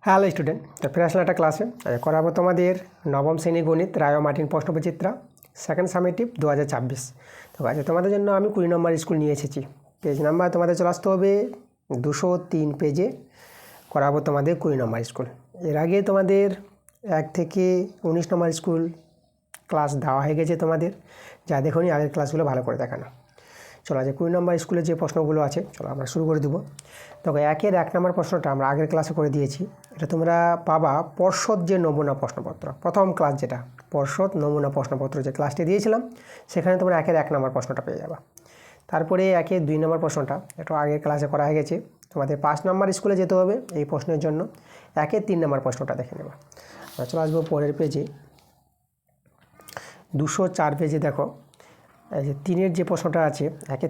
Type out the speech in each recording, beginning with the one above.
Hello student, তো ফিরে আসলাম একটা ক্লাসে। করাবো তোমাদের নবম শ্রেণী গণিত রায় ও মার্টিন প্রশ্নবিচিত্রা সেকেন্ড সামেটিভ 2024। তো আজ তোমাদের জন্য আমি 20 নম্বর স্কুল নিয়ে এসেছি। পেজ নাম্বার তোমাদের চলে আসতে হবে 203 পেজে। করাবো তোমাদের 20 নম্বর স্কুল। এর আগে তোমাদের 1 থেকে 19 নম্বর স্কুল ক্লাস দেওয়া হয়ে গেছে তোমাদের, যা দেখোনি আগের ক্লাসগুলো ভালো করে দেখানো। চলো আজ 20 নম্বর স্কুলে যে প্রশ্নগুলো আছে চলো আমরা শুরু করে দেবো। দেখো 1 নম্বর প্রশ্নটা আমরা আগের ক্লাসে করে দিয়েছি। এটা তোমরা পাবা পর্ষদ যে নমুনা প্রশ্নপত্র, প্রথম ক্লাস যেটা পর্ষদ নমুনা প্রশ্নপত্র যে ক্লাসটি দিয়েছিলাম, সেখানে তোমরা 1 নম্বর প্রশ্নটা পেয়ে যাবা। তারপরে 2 নম্বর প্রশ্নটা এটা আগের ক্লাসে করা হয়ে গেছে। তোমাদের 5 নম্বর স্কুলে যেতে হবে এই প্রশ্নের জন্য। 3 নম্বর প্রশ্নটা দেখে নেবা। চলে আসবো পরের পেজে, 204 পেজে। দেখো এই যে 3 যে প্রশ্নটা আছে,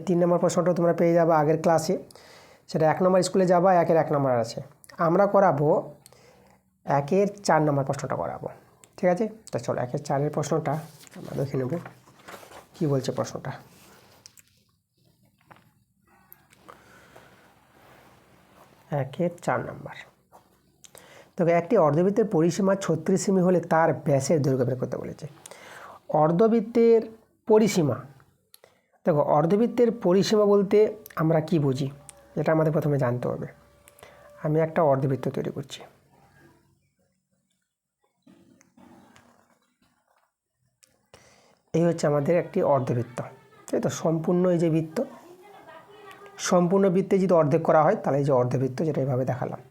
3 নম্বর প্রশ্নটা তোমরা পেয়ে যাবে আগের ক্লাসে। সেটা 1 নম্বর স্কুলে যাবা, 1 নম্বর আছে। আমরা করাবো 4 নম্বর প্রশ্নটা করাবো, ঠিক আছে? তো চলো 4 প্রশ্নটা আমরা দেখে নেব কী বলছে প্রশ্নটা। একের 4 নম্বর। তবে একটি অর্ধবৃত্তের পরিসীমা 36 সেমি হলে তার ব্যাসের দৈর্ঘ্য বের করতে বলেছে। অর্ধবৃত্তের পরিসীমা, দেখো অর্ধবৃত্তের পরিসীমা বলতে আমরা কি বুঝি এটা আমাদের প্রথমে জানতে হবে। আমি একটা অর্ধবৃত্ত তৈরি করছি। এই হচ্ছে আমাদের একটি অর্ধবৃত্ত, তাই তো? সম্পূর্ণ এই যে বৃত্ত, সম্পূর্ণ বৃত্তে যদি অর্ধেক করা হয় তাহলে এই যে অর্ধবৃত্ত, যেটা এইভাবে দেখালাম।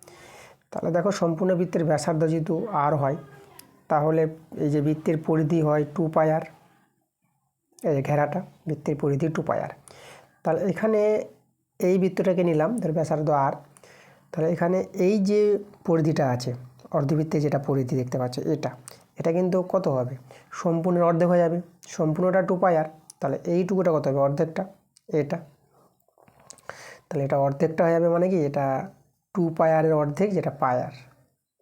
তাহলে দেখো সম্পূর্ণ বৃত্তের ব্যাসার্ধ যেহেতু আর হয়, তাহলে এই যে বৃত্তের পরিধি হয় 2πr। এই যে ঘেরাটা বৃত্তের পরিধি 2πr। তাহলে এখানে এই বৃত্তটাকে নিলাম, ধর ব্যাসার্ধ আর। তাহলে এখানে এই যে পরিধিটা আছে অর্ধবৃত্তে, যেটা পরিধি দেখতে পাচ্ছ এটা কিন্তু কত হবে? সম্পূর্ণের অর্ধেক হয়ে যাবে। সম্পূর্ণটা 2πr, তাহলে এইটুকুটা কত হবে? অর্ধেকটা এটা। তাহলে এটা অর্ধেকটা হয়ে যাবে, মানে কি এটা 2πr অর্ধেক, যেটা πr,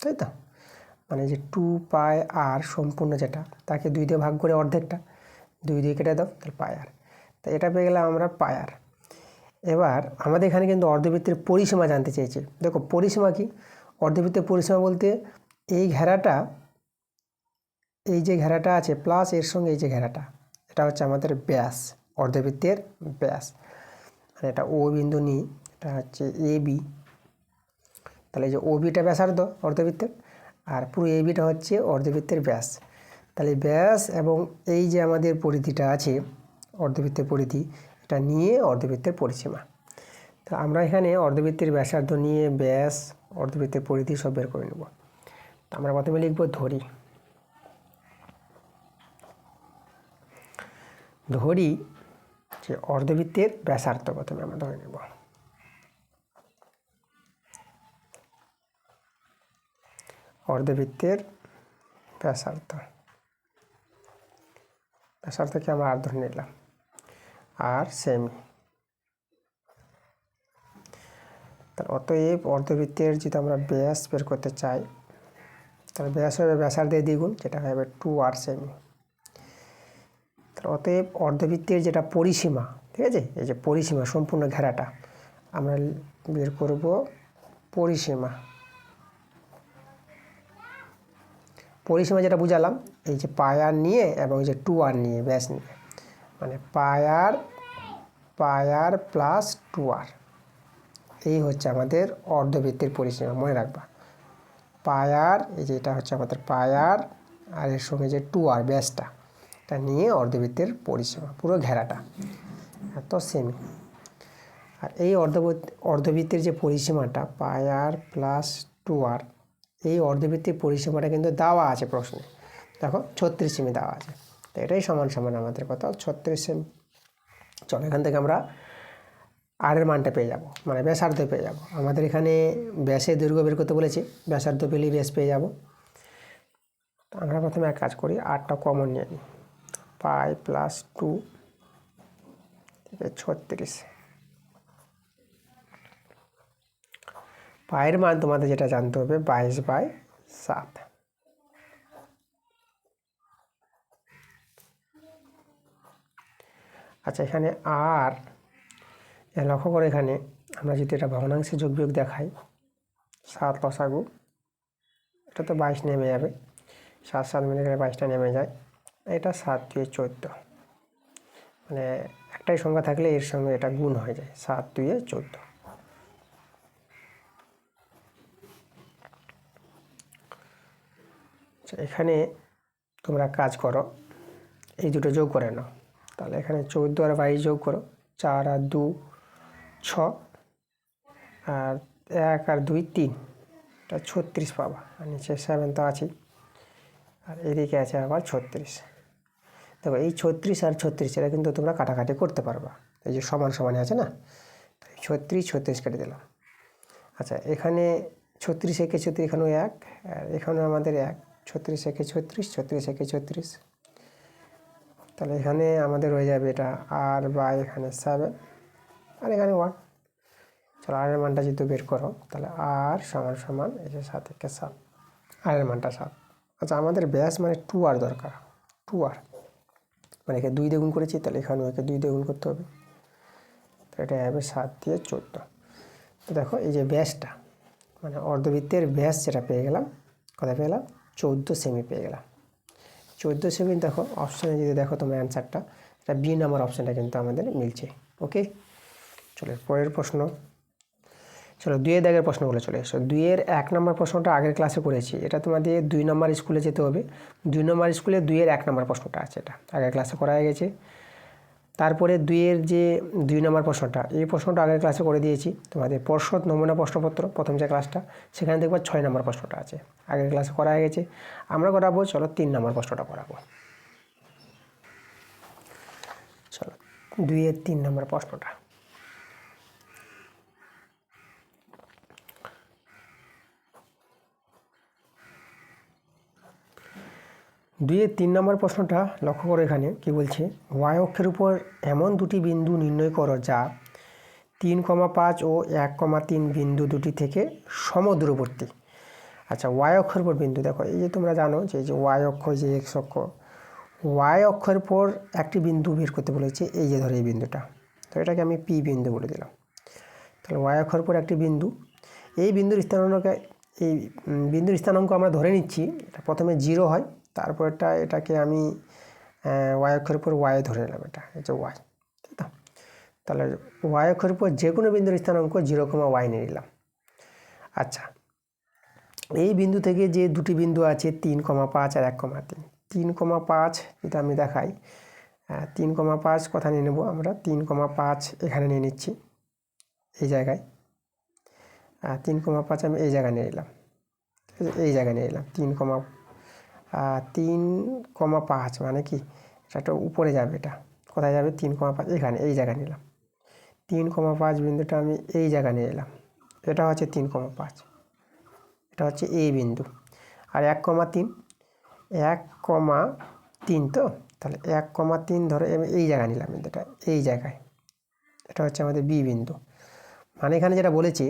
তাই তো? মানে যে 2πr সম্পূর্ণ যেটা, তাকে 2 দিয়ে ভাগ করে অর্ধেকটা 2 দিয়ে কেটে দাও, তাহলে πr। তো এটা পেয়ে গেলাম আমরা πr। এবার আমাদের এখানে কিন্তু অর্ধবৃত্তের পরিসীমা জানতে চেয়েছে। দেখো পরিসীমা কি? অর্ধবৃত্তের পরিসীমা বলতে এই ঘেরাটা, এই যে ঘেরাটা আছে প্লাস এর সঙ্গে এই যে ঘেরাটা, এটা হচ্ছে আমাদের ব্যাস, অর্ধবৃত্তের ব্যাস। মানে এটা ও বিন্দু নিই, এটা হচ্ছে এ বি। তাহলে এই যে ও বিটা ব্যাসার্ধ অর্ধবৃত্তের, আর পুরো এ বিটা হচ্ছে অর্ধবৃত্তের ব্যাস। তাহলে ব্যাস এবং এই যে আমাদের পরিধিটা আছে অর্ধবৃত্তের পরিধি, এটা নিয়ে অর্ধবৃত্তের পরিসীমা। তা আমরা এখানে অর্ধবৃত্তের ব্যাসার্ধ নিয়ে ব্যাস, অর্ধবৃত্তের পরিধি সব বের করে নেব। তা আমরা প্রথমে লিখব ধরি। ধরি যে অর্ধবৃত্তের ব্যাসার্ধ প্রথমে আমরা ধরে নেব। অর্ধবৃত্তের ব্যাসার্ধকে আমরা আর ধরে নিলাম, আর সেমি। তাহলে অতএব অর্ধবৃত্তের যদি আমরা ব্যাস বের করতে চাই, তাহলে ব্যাস হবে ব্যাসার্ধের দ্বিগুণ, যেটা হবে 2r সেমি। তাহলে অতএব অর্ধবৃত্তের যেটা পরিসীমা, ঠিক আছে, এই যে পরিসীমা সম্পূর্ণ ঘেরাটা আমরা বের করব পরিসীমা। পরিসীমা যেটা বুঝালাম, এই যে πr নিয়ে এবং এই যে 2r নিয়ে ব্যাস নিয়ে, মানে πr প্লাস 2r, এই হচ্ছে আমাদের অর্ধবৃত্তের পরিসীমা। মনে রাখবা πr, এই যে এটা হচ্ছে আমাদের πr, আর এর সঙ্গে যে 2r ব্যাসটা, এটা নিয়ে অর্ধবৃত্তের পরিসীমা পুরো ঘেরাটা এত সেমি। আর এই অর্ধবৃত্তের যে পরিসীমাটা πr প্লাস 2r, এই অর্ধবৃত্তের পরিসীমাটা কিন্তু দেওয়া আছে প্রশ্নে। দেখো 36 সেমি দেওয়া আছে, তো এটাই সমান সমান আমাদের কথা 36 সেমি। চলো এখান থেকে আমরা আর এর মানটা পেয়ে যাব, মানে ব্যাসার্ধ পেয়ে যাব। আমাদের এখানে ব্যাসের দৈর্ঘ্য বের করতে বলেছি, ব্যাসার্ধ পেলেই ব্যাস পেয়ে যাব। আমরা প্রথমে এক কাজ করি, আরটা কমন নিয়ে নিই। পাই প্লাস 2 36। পায়ের মান তোমাদের যেটা জানতে হবে 22/7। আচ্ছা এখানে আর লক্ষ্য করে, এখানে আমরা যদি এটা ভগ্নাংশে যোগ বিয়োগ দেখাই, 7 লসাগু এটা তো 22 নেমে যাবে, 7 7 মিলে গেলে 22টা নেমে যায়। এটা 7 2 14, মানে একটাই সংখ্যা থাকলে এর সঙ্গে এটা গুণ হয়ে যায়, 7 2 14। এখানে তোমরা কাজ করো, এই দুটো যোগ করে নাও। তাহলে এখানে 14 আর 22 যোগ করো, 4 আর 2 6, আর 1 আর 2 3, এটা 36 পাবা। আর নিচে 7 তো আছেই, আর এদিকে আছে আবার 36। দেখো এই 36 আর 36 এটা কিন্তু তোমরা কাটাকাটি করতে পারবা, এই যে সমান সমানে আছে না, 36 36 কেটে দিলাম। আচ্ছা এখানে 36 একে 36, এখানেও 1, আর এখানেও আমাদের 1, 36 একে 36, 36 একে 36। তাহলে এখানে আমাদের হয়ে যাবে এটা আর বা এখানে 7 আর এখানে 1। চলো আর এর মানটা যদি বের করো, তাহলে আর সমান সমান এই যে 7 একে 7, আর এর মানটা 7। আচ্ছা আমাদের ব্যাস মানে 2 আর দরকার, 2 আর মানে একে 2 দিয়ে গুণ করেছি, তাহলে এখানেও একে 2 দিয়ে গুণ করতে হবে। তো এটা হবে 7 দিয়ে 14। তো দেখো এই যে ব্যাসটা মানে অর্ধবৃত্তের ব্যাস যেটা পেয়ে গেলাম, কথা পেলাম 14 সেমি পেয়ে গেলাম। 14 সেমি দেখো অপশানে যদি দেখো তোমরা অ্যান্সারটা, এটা বি নাম্বার অপশানটা কিন্তু আমাদের মিলছে। ওকে, চলো পরের প্রশ্ন। চলো 2 এর দাগের প্রশ্নগুলো চলে এসো। 2 এর 1 নম্বর প্রশ্নটা আগের ক্লাসে করেছি, এটা তোমাদের 2 নম্বর স্কুলে যেতে হবে। 2 নম্বর স্কুলে 2 এর 1 নম্বর প্রশ্নটা আছে, এটা আগের ক্লাসে করা হয়ে গেছে। তারপরে 2 এর যে 2 নম্বর প্রশ্নটা, এই প্রশ্নটা আগের ক্লাসে করে দিয়েছি তোমাদের পর্ষদ নমুনা প্রশ্নপত্র, প্রথম যে ক্লাসটা, সেখানে দেখবা 6 নম্বর প্রশ্নটা আছে, আগের ক্লাসে করা হয়ে গেছে। আমরা করাবো চলো 3 নম্বর প্রশ্নটা করাবো। চলো 2 এর 3 নম্বর প্রশ্নটা। 2 এর 3 নম্বর প্রশ্নটা লক্ষ্য করো, এখানে কি বলছে, ওয়াই অক্ষের উপর এমন দুটি বিন্দু নির্ণয় করো যা 3,5 ও 1,3 বিন্দু দুটি থেকে সমদূরবর্তী। আচ্ছা ওয়াই অক্ষের উপর বিন্দু, দেখো এই যে তোমরা জানো যে এই যে ওয়াই অক্ষ, যে এক্স অক্ষ, ওয়াই অক্ষের উপর একটি বিন্দু বের করতে বলেছে, এই যে ধরো এই বিন্দুটা, তো এটাকে আমি পি বিন্দু বলে দিলাম। তাহলে ওয়াই অক্ষের উপর একটি বিন্দু, এই বিন্দুর স্থানাঙ্ককে, এই বিন্দুর স্থানাঙ্ক আমরা ধরে নিচ্ছি, এটা প্রথমে 0 হয়, তারপরটা এটাকে আমি ওয়াই অক্ষের উপর ওয়াই ধরে নিলাম, এটা এই যে ওয়াই, ঠিক তো। তাহলে ওয়াই অক্ষের উপর যে কোনো বিন্দুর স্থানাঙ্ক 0, ওয়াই নিয়ে নিলাম। আচ্ছা এই বিন্দু থেকে যে দুটি বিন্দু আছে 3,5 আর 1,3, 3,5 যদি আমি দেখাই, 3,5 কথা নিয়ে নেব আমরা, 3,5 এখানে নিয়ে নিচ্ছি এই জায়গায়, 3,5 আমি এই জায়গায় নিয়ে নিলাম, এই জায়গায় নিয়ে নিলাম 3,5 মানে কি, এটা উপরে যাবে, এটা কোথায় যাবে, 3,5 এখানে এই জায়গায় নিলাম, 3,5 বিন্দুটা আমি এই জায়গায় নিয়ে এলাম, এটা হচ্ছে 3,5, এটা হচ্ছে এই বিন্দু। আর 1,3, 1,3 তো, তাহলে 1,3 ধরে আমি এই জায়গায় নিলাম বিন্দুটা, এই জায়গায়, এটা হচ্ছে আমাদের বি বিন্দু। মানে এখানে যেটা বলেছি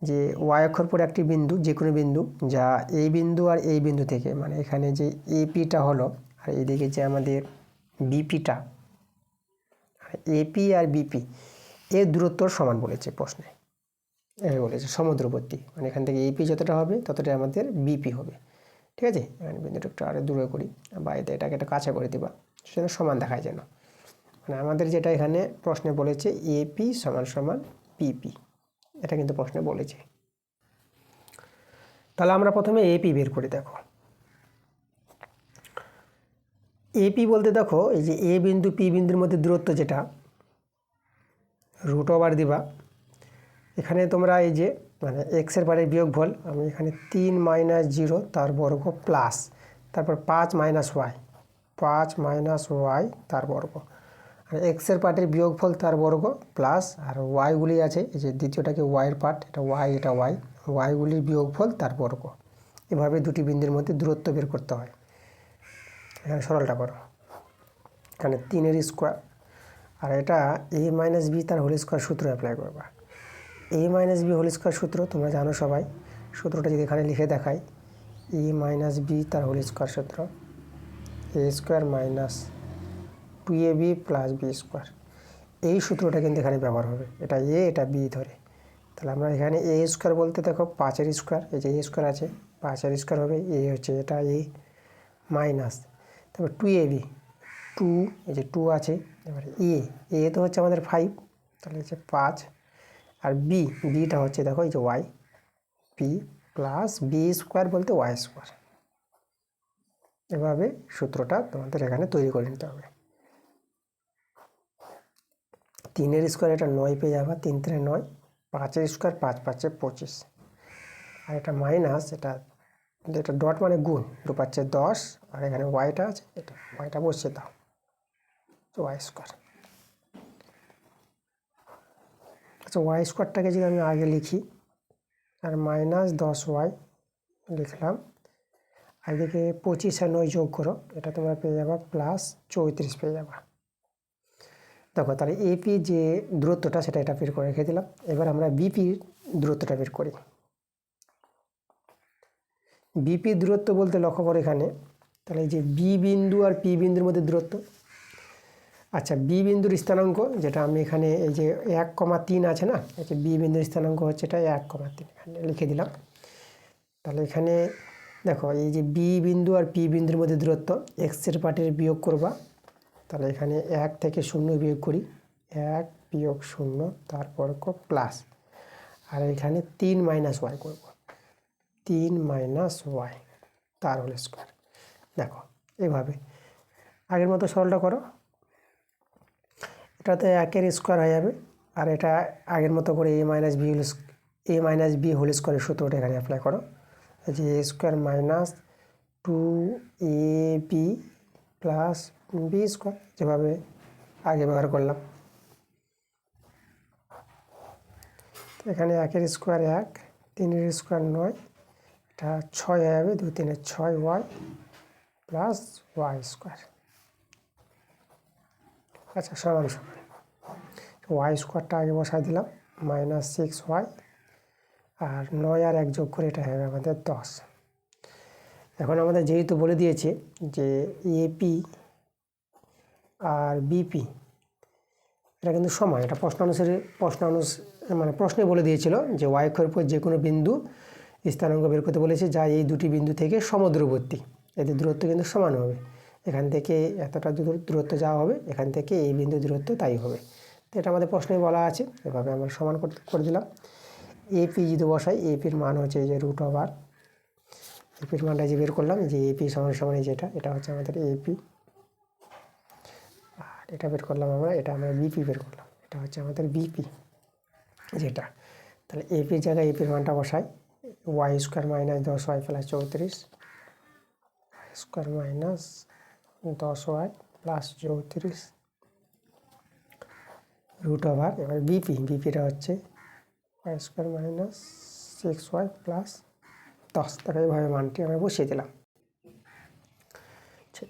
যে ওয়াই অক্ষর পর একটি বিন্দু, যে কোনো বিন্দু যা এই বিন্দু আর এই বিন্দু থেকে, মানে এখানে যে এপিটা হলো আর এইদিকে যে আমাদের বিপিটা, এপি আর বিপি এর দূরত্বর সমান বলেছে প্রশ্নে, এই বলেছে সমুদ্রবর্তী, মানে এখান থেকে এপি যতটা হবে ততটাই আমাদের বিপি হবে, ঠিক আছে। এখানে বিন্দুটা একটু আরও দূরে করি বা এটাকে একটু কাছে করে দিবা, সেটা সমান দেখায় যেন, মানে আমাদের যেটা এখানে প্রশ্নে বলেছে এপি সমান সমান পিপি, এটা কিন্তু প্রশ্নে বলেছে। তাহলে আমরা প্রথমে এপি বের করি। দেখো এপি বলতে দেখো এই যে এ বিন্দু পি বিন্দুর মধ্যে দূরত্ব যেটা, রুট ওভার দিবা, এখানে তোমরা এই যে মানে এক্সের পাড়ের বিয়োগফল, আমি এখানে 3 - 0 তার বর্গ প্লাস, তারপর 5 - ওয়াই, 5 - ওয়াই তার বর্গ, আর এক্সের পার্টের বিয়োগফল তার বর্গ প্লাস, আর ওয়াইগুলি আছে এই যে দ্বিতীয়টাকে ওয়াইয়ের পার্ট, এটা ওয়াই এটা ওয়াই, ওয়াইগুলির বিয়োগফল তার বর্গ। এভাবে দুটি বিন্দুর মধ্যে দূরত্ব বের করতে হয়। এখানে সরলটা করো, এখানে 3 স্কোয়ার, আর এটা এ মাইনাস বি তার হোল স্কোয়ার সূত্র অ্যাপ্লাই করবা। A minus b whole square সূত্র তোমরা জানো সবাই, সূত্রটা যদি এখানে লিখে দেখাই, এ মাইনাস বি তার হোল স্কোয়ার সূত্র, a square minus 2ab plus B square, এই সূত্রটা কিন্তু এখানে ব্যবহার হবে, এটা এ এটা বি ধরে, তাহলে আমরা এখানে এ স্কোয়ার বলতে দেখো 5-এর স্কোয়ার, এই যে এ স্কোয়ার আছে 5-এর স্কোয়ার হবে, এ হচ্ছে এটা এ মাইনাস, তারপর 2ab 2, এই যে 2 আছে, এবারে এ তো হচ্ছে আমাদের 5, তাহলে হচ্ছে 5, আর বিটা হচ্ছে দেখো এই যে Y, B plus B square বলতে ওয়াই স্কোয়ার। এভাবে সূত্রটা তোমাদের এখানে তৈরি করে নিতে হবে। 3-এর স্কোয়ার এটা 9 পেয়ে যাবা, 3-3 9, 5-এর স্কোয়ার 5-5 25, আর এটা মাইনাস, এটা ডট মানে গুণ, 2-5 10, আর এখানে ওয়াইটা আছে, এটা ওয়াইটা বসিয়ে দাও, ওয়াই স্কোয়ার। আচ্ছা, ওয়াই স্কোয়ারটাকে যদি আমি আগে লিখি, আর মাইনাস 10y লিখলাম, আর এদিকে 25 আর 9 যোগ করো, এটা তোমরা পেয়ে যাবা প্লাস 34 পেয়ে যাবা। দেখো তাহলে এপি যে দূরত্বটা সেটা এটা বের করে রেখে দিলাম। এবার আমরা বিপির দূরত্বটা বের করি। বিপি দূরত্ব বলতে লক্ষ্য করে এখানে, তাহলে এই যে বি বিন্দু আর পি বিন্দুর মধ্যে দূরত্ব। আচ্ছা, বি বিন্দুর স্থানাঙ্ক যেটা আমি এখানে এই যে 1,3 আছে না, এই যে বি বিন্দুর স্থানাঙ্ক হচ্ছে এটা 1,3, এখানে লিখে দিলাম। তাহলে এখানে দেখো এই যে বি বিন্দু আর পি বিন্দুর মধ্যে দূরত্ব, এক্সের পার্টের বিয়োগ করবা, তাহলে এখানে 1 থেকে 0 বিয়োগ করি, 1 বিয়োগ 0, তারপর প্লাস, আর এখানে 3 মাইনাস ওয়াই করব, 3 মাইনাস ওয়াই তার হোল স্কোয়ার। দেখো এইভাবে আগের মতো সরলটা করো, এটাতে 1-এর স্কোয়ার হয়ে যাবে, আর এটা আগের মতো করে এ মাইনাস বি হোল স্কোয়ারের সূত্রটা এখানে অ্যাপ্লাই করো, যে a square minus 2ab plus B square, যেভাবে আগে ব্যবহার করলাম। এখানে 1-এর স্কোয়ার 1, 3-এর স্কোয়ার 9, এটা 6 হয়ে যাবে, 2 3 6 ওয়াই প্লাস ওয়াই স্কোয়ার। আচ্ছা, সমান সমান ওয়াই স্কোয়ারটা আগে বসাই দিলাম, মাইনাস 6y, আর 9 আর 1 যোগ করে এটা হবে আমাদের 10। এখন আমাদের যেহেতু বলে দিয়েছে যে এপি আর বিপি এটা কিন্তু সমান, এটা প্রশ্নে বলে দিয়েছিল যে ওয়াই অক্ষের উপর যে কোনো বিন্দু স্থানাঙ্ক বের করতে বলেছে যা এই দুটি বিন্দু থেকে সমদূরবর্তী, এদের দূরত্ব কিন্তু সমান হবে। এখান থেকে এতটা দূরত্ব যাওয়া হবে, এখান থেকে এই বিন্দু দূরত্ব তাই হবে। তো এটা আমাদের প্রশ্নে বলা আছে, এভাবে আমরা সমান করে দিলাম। এপি যদি বসাই, এপির মান হচ্ছে এই যে √, এপির মানটা যে বের করলাম, যে এপি সমান সমান যেটা, এটা হচ্ছে আমাদের এপি, আর এটা বের করলাম এটা আমরা বিপি বের করলাম, এটা হচ্ছে আমাদের বিপি যেটা। তাহলে এপির জায়গায় এপির মানটা বসাই, Y square minus 10y plus 34, square minus 10y plus 34 √, এবার বিপিটা হচ্ছে Y square minus 6y plus 10, তাকে এইভাবে মানটি আমরা বসিয়ে দিলাম।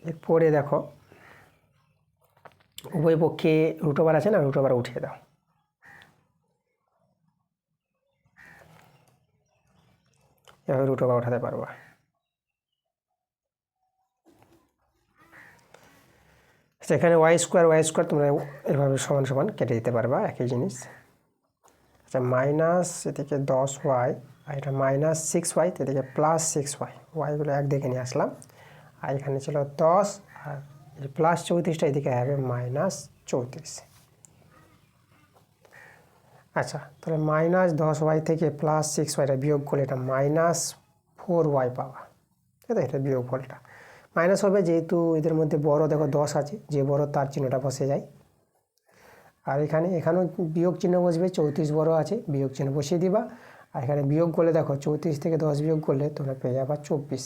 এরপরে দেখো উভয় পক্ষে √, আছে না, √, উঠিয়ে দাও, এভাবে √, উঠাতে পারবা। সেখানে ওয়াই স্কোয়ার তোমরা এভাবে সমান সমান কেটে দিতে পারবা, একই জিনিস। আচ্ছা, মাইনাস এদিকে 10y, আর এটা মাইনাস 6y, এদিকে প্লাস 6y, ওয়াইগুলো এক দিকে নিয়ে আসলাম, আর এখানে ছিল 10, আর প্লাস 34টা এদিকে হবে মাইনাস 34। আচ্ছা, তাহলে মাইনাস 10y থেকে প্লাস 6yটা বিয়োগ করলে এটা মাইনাস 4y পাবা, তাই তো? এটা বিয়োগ ফলটা মাইনাস হবে, যেহেতু এদের মধ্যে বড় দেখো 10 আছে, যে বড় তার চিহ্নটা বসে যায়। আর এখানেও বিয়োগ চিহ্ন বসবে, 34 বড় আছে, বিয়োগ চিহ্ন বসিয়ে দিবা। আর এখানে বিয়োগ করলে দেখো 34 থেকে 10 বিয়োগ করলে তোমরা পেয়ে যাবা 24,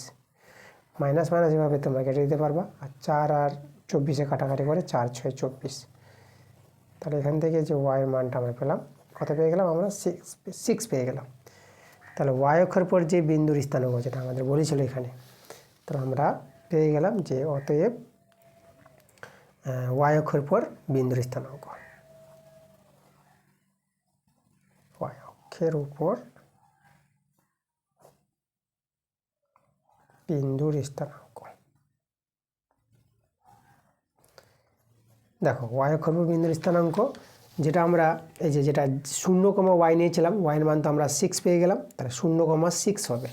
মাইনাস মাইনাস এভাবে তোমরা কেটে দিতে পারবা। আর 4 আর 24-এ কাটাকাটি করে 4 6 24, তাহলে এখান থেকে যে ওয়াইয়ের মানটা আমরা পেলাম, কত পেয়ে গেলাম আমরা? 6 পেয়ে গেলাম। তাহলে ওয়াই অক্ষের পর যে বিন্দুর স্থানাঙ্ক যেটা আমাদের বলেছিল এখানে, তো আমরা পেয়ে গেলাম যে অতএব ওয়াই অক্ষের পর বিন্দুর স্থানাঙ্ক, ওয়াই অক্ষের উপর বিন্দুর স্থানাঙ্ক। দেখো ওয়াই অক্ষের উপর বিন্দুর স্থানাঙ্ক যেটা আমরা এই যেটা 0,y নিয়েছিলাম, ওয়াইয়ের মান তো আমরা 6 পেয়ে গেলাম, তাহলে 0,6 হবে।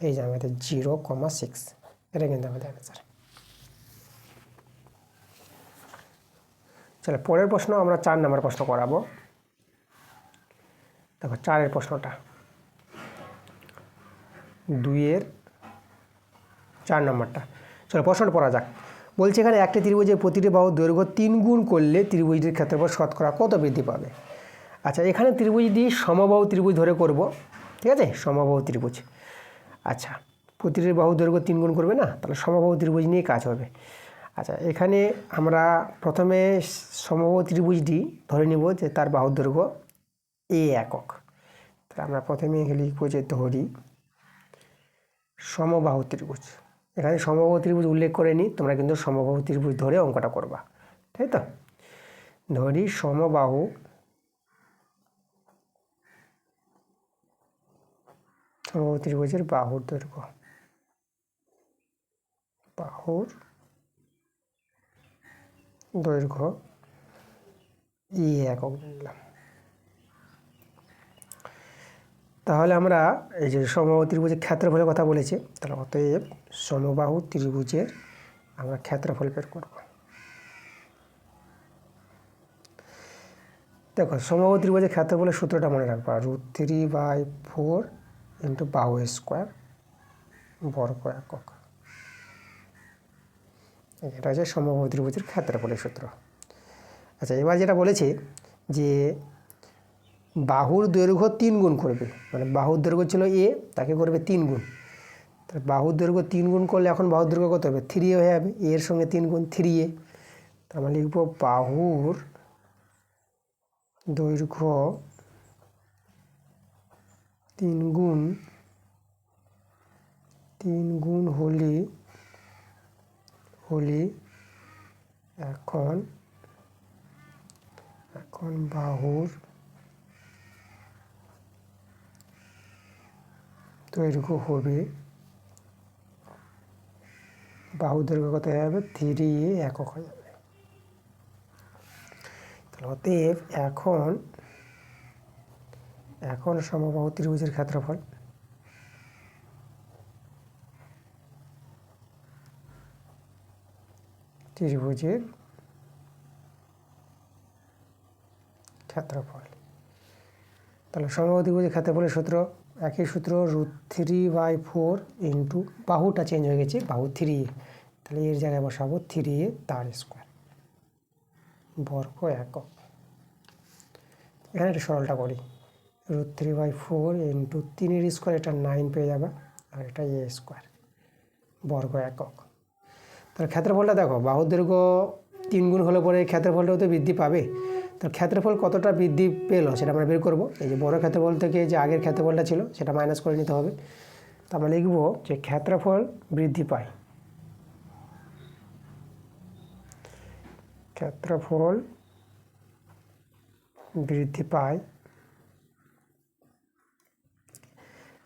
এই যে আমাদের 0,6, এটা কিন্তু আমাদের অ্যান্সার। চলো পরের প্রশ্ন আমরা 4 নম্বর প্রশ্ন করাবো। দেখো 4-এর প্রশ্নটা 2-এর 4 নম্বরটা। চলো প্রশ্নটা পড়া যাক। বলছে এখানে একটি ত্রিভুজের প্রতিটি বাহুর দৈর্ঘ্য 3 গুণ করলে ত্রিভুজটির ক্ষেত্রফল শতকরা কত বৃদ্ধি পাবে? আচ্ছা, এখানে ত্রিভুজটি সমবাহু ত্রিভুজ ধরে করব, ঠিক আছে, সমবাহু ত্রিভুজ। আচ্ছা, প্রতিটি বাহুর দৈর্ঘ্য 3 গুণ করবে না, তাহলে সমবাহু ত্রিভুজ নিয়ে কাজ হবে। আচ্ছা, এখানে আমরা প্রথমে সমবাহু ত্রিভুজটি ধরে নিব যে তার বাহুর দৈর্ঘ্য a একক। তাহলে আমরা প্রথমে লিখব যে ধরি সমবাহু ত্রিভুজ। এখানে সমবাহু ত্রিভুজ উল্লেখ করে নিই, তোমরা কিন্তু সমবাহু ত্রিভুজ ধরে অঙ্কটা করবা, তাই তো। ধরি সমবাহু ত্রিভুজের বাহুর দৈর্ঘ্য ই একক নিলাম। তাহলে আমরা এই যে সমবাহু ত্রিভুজের ক্ষেত্রফলের কথা বলেছি, তাহলে অতএব সমবাহু ত্রিভুজের আমরা ক্ষেত্রফল বের করব। দেখো সমবাহু ত্রিভুজের ক্ষেত্রফলের সূত্রটা মনে রাখবা, √3/4 ইন্টু বাহু স্কোয়ার বর্গ একক। এটা হচ্ছে সমবাহু ত্রিভুজের ক্ষেত্রফলের সূত্র। আচ্ছা, এবার যেটা বলেছে যে বাহুর দৈর্ঘ্য 3 গুণ করবে, মানে বাহুর দৈর্ঘ্য ছিল a, তাকে করবে 3 গুণ। তাহলে বাহুর দৈর্ঘ্য 3 গুণ করলে এখন বাহুর দৈর্ঘ্য কত হবে? 3a হয়ে যাবে, এর সঙ্গে 3 গুণ 3a। আমরা লিখব বাহুর দৈর্ঘ্য 3 গুণ হলে এখন বাহুর দৈর্ঘ্য হবে, বাহুর দৈর্ঘ্য কত হয়ে যাবে? 3a একক হয়ে যাবে। তাহলে অতএব এখন সমবাহু ত্রিভুজের ক্ষেত্রফল তাহলে সমবাহু ত্রিভুজের ক্ষেত্রফলের সূত্র একই সূত্র, √3/4 ইন্টু বাহুটা চেঞ্জ হয়ে গেছে, বাহু 3a, তাহলে এর জায়গায় বসাবো 3a তার স্কোয়ার বর্গ একক। এখানে একটা সরলটা করি, √3/4 ইন্টু 3-এর স্কোয়ার, এটা 9 পেয়ে যাবে, আর এটা a স্কোয়ার বর্গ একক। তাহলে ক্ষেত্রফলটা দেখো, বাহুর দৈর্ঘ্য 3 গুণ হলে পরে ক্ষেত্রফলটাও তো বৃদ্ধি পাবে। তো ক্ষেত্রফল কতটা বৃদ্ধি পেলো সেটা আমরা বের করব। এই যে বড় ক্ষেত্রফল থেকে যে আগের ক্ষেত্রফলটা ছিল সেটা মাইনাস করে নিতে হবে। তো আমরা লিখব যে ক্ষেত্রফল বৃদ্ধি পায়,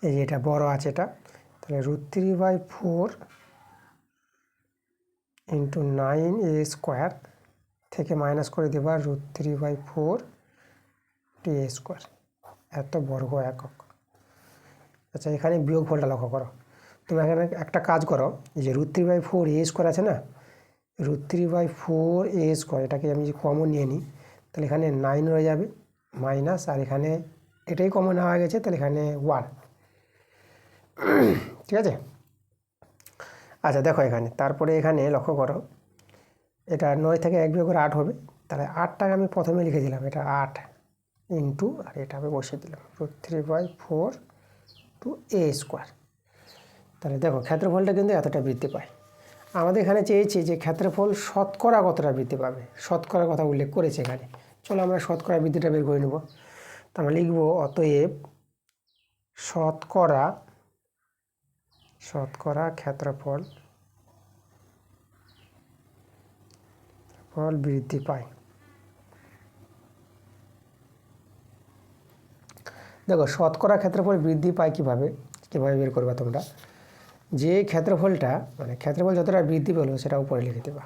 এই যে এটা বড় আছে এটা, তাহলে √3/4 ইন্টু 9a স্কোয়ার থেকে মাইনাস করে দেবা √3/4 a স্কোয়ার এত বর্গ একক। আচ্ছা, এখানে বিয়োগ ফলটা লক্ষ্য করো। তোমরা এখানে একটা কাজ করো, এই যে √3/4 a স্কোয়ার আছে না, √3/4 a স্কোয়ার, এটাকে আমি যে কমন নিয়ে নিই, তাহলে এখানে 9 রয়ে যাবে মাইনাস, আর এখানে এটাই কমন হয়ে গেছে, তাহলে এখানে 1, ঠিক আছে। আচ্ছা দেখো এখানে, তারপরে এখানে লক্ষ্য করো, এটা 9 থেকে 1 বিয়োগ করে 8 হবে, তাহলে 8টাকে আমি প্রথমে লিখে দিলাম, এটা 8 ইন্টু, আর এটা আমি বসিয়ে দিলাম √3/4 টু a স্কোয়ার। তাহলে দেখো ক্ষেত্রফলটা কিন্তু এতটা বৃদ্ধি পায়। আমাদের এখানে চেয়েছি যে ক্ষেত্রফল শতকরা কতটা বৃদ্ধি পাবে, শতকরার কথা উল্লেখ করেছে এখানে। চলো আমরা শতকরা বৃদ্ধিটা বের করে নেব। তো আমরা লিখব অতএব শতকরা ক্ষেত্রফল বৃদ্ধি পায়। দেখো শতকরা ক্ষেত্রফল বৃদ্ধি পায় কীভাবে বের করবা তোমরা, যে ক্ষেত্রফলটা মানে ক্ষেত্রফল যতটা বৃদ্ধি পেলো সেটা উপরে লিখে দেবা,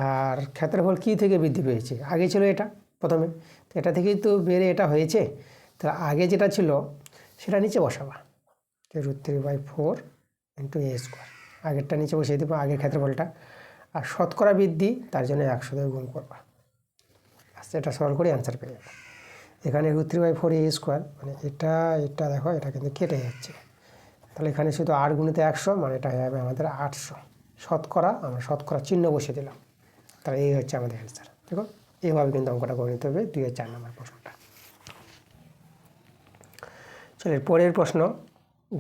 আর ক্ষেত্রফল কী থেকে বৃদ্ধি পেয়েছে? আগে ছিল এটা প্রথমে, তো এটা থেকেই তো বেড়ে এটা হয়েছে। তাহলে আগে যেটা ছিল সেটা নিচে বসাবা, √3/4 × a²। আগেরটা নিচে বসিয়ে দেবো, আগের ক্ষেত্রফলটা। আর শতকরা বৃদ্ধি তার জন্য 100 দিয়ে গুণ করবা। আচ্ছা, এটা সলভ করে অ্যান্সার পেয়ে যাবে। এখানে √3/4 a², মানে এটা দেখো, এটা কিন্তু কেটে যাচ্ছে। তাহলে এখানে শুধু 8 × 100, মানে এটা হয়ে যাবে আমাদের 800। শতকরা, আমরা শতকরা চিহ্ন বসিয়ে দিলাম। তাহলে এই হচ্ছে আমাদের অ্যান্সার। দেখো, এইভাবে কিন্তু অঙ্কটা করে নিতে হবে 2 এর 4 নম্বর প্রশ্নটা। চলো পরের প্রশ্ন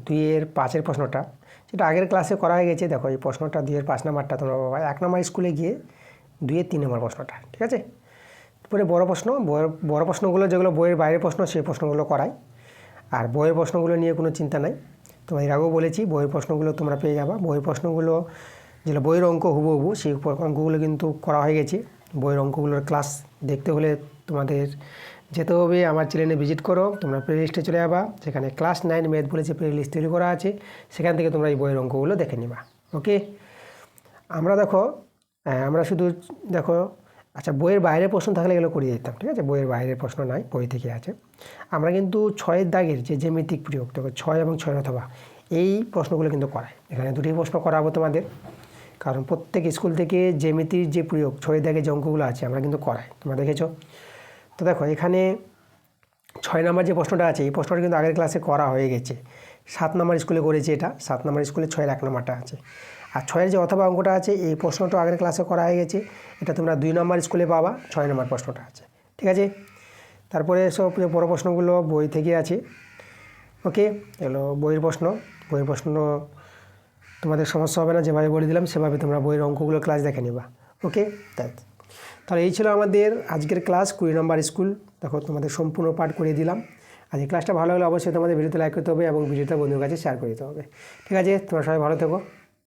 2 এর 5 প্রশ্নটা, যেটা আগের ক্লাসে করা হয়ে গেছে। দেখো এই প্রশ্নটা 2 এর 5 নম্বরটা তোমরা বাবা 1 নম্বর স্কুলে গিয়ে 2 এর 3 নম্বর প্রশ্নটা, ঠিক আছে। পরে বড় প্রশ্নগুলো যেগুলো বইয়ের বাইরের প্রশ্ন, সেই প্রশ্নগুলো করাই। আর বইয়ের প্রশ্নগুলো নিয়ে কোনো চিন্তা নাই। তোমার এর আগেও বলেছি, বইয়ের প্রশ্নগুলো তোমরা পেয়ে যাবা। বইয়ের প্রশ্নগুলো যেগুলো বইয়ের অঙ্ক হুবহু, সেই অঙ্কগুলো কিন্তু করা হয়ে গেছে। বইয়ের অঙ্কগুলোর ক্লাস দেখতে হলে তোমাদের যেতে হবে আমার চ্যানেলে ভিজিট করো। তোমরা প্লে লিস্টে চলে যাবা, সেখানে ক্লাস 9 ম্যাথ বলেছে প্লে লিস্ট তৈরি করা আছে, সেখান থেকে তোমরা এই বইয়ের অঙ্কগুলো দেখে নিবা। ওকে, আমরা শুধু দেখো, আচ্ছা বইয়ের বাইরের প্রশ্ন থাকলে এগুলো করিয়ে দিতাম, ঠিক আছে। বইয়ের বাইরের প্রশ্ন নাই, বই থেকে আছে। আমরা কিন্তু 6 দাগের যে জ্যামিতিক প্রয়োগ, দেখো 6 এবং 6 অথবা এই প্রশ্নগুলো কিন্তু করাই। এখানে 2টি প্রশ্ন করাবো তোমাদের, কারণ প্রত্যেক স্কুল থেকে জ্যামিতির যে প্রয়োগ 6 দাগের যে অঙ্কগুলো আছে আমরা কিন্তু করাই, তোমরা দেখেছো। তো দেখো এখানে 6 নম্বর যে প্রশ্নটা আছে, এই প্রশ্নটা কিন্তু আগের ক্লাসে করা হয়ে গেছে। 7 নম্বর স্কুলে করেছি এটা, 7 নম্বর স্কুলে 6 এর 1 নম্বরটা আছে। আর 6 এর যে অথবা অঙ্কটা আছে, এই প্রশ্নটা আগের ক্লাসে করা হয়ে গেছে। এটা তোমরা 2 নম্বর স্কুলে পাবা, 6 নম্বর প্রশ্নটা আছে, ঠিক আছে। তারপরে সব বড় প্রশ্নগুলো বই থেকে আছে। ওকে, এগুলো বইয়ের প্রশ্ন তোমাদের সমস্যা হবে না, যেভাবে বলে দিলাম সেভাবে তোমরা বইয়ের অঙ্কগুলো ক্লাস দেখে নিবা। ওকে, তাহলে এই ছিল আমাদের আজকের ক্লাস 20 নম্বর স্কুল। দেখো তোমাদের সম্পূর্ণ পাঠ করিয়ে দিলাম। আজ এই ক্লাসটা ভালো হলে অবশ্যই তোমাদের ভিডিওতে লাইক করতে হবে এবং ভিডিওটা বন্ধুর কাছে শেয়ার করে দিতে হবে, ঠিক আছে। তোমরা সবাই ভালো থেকো।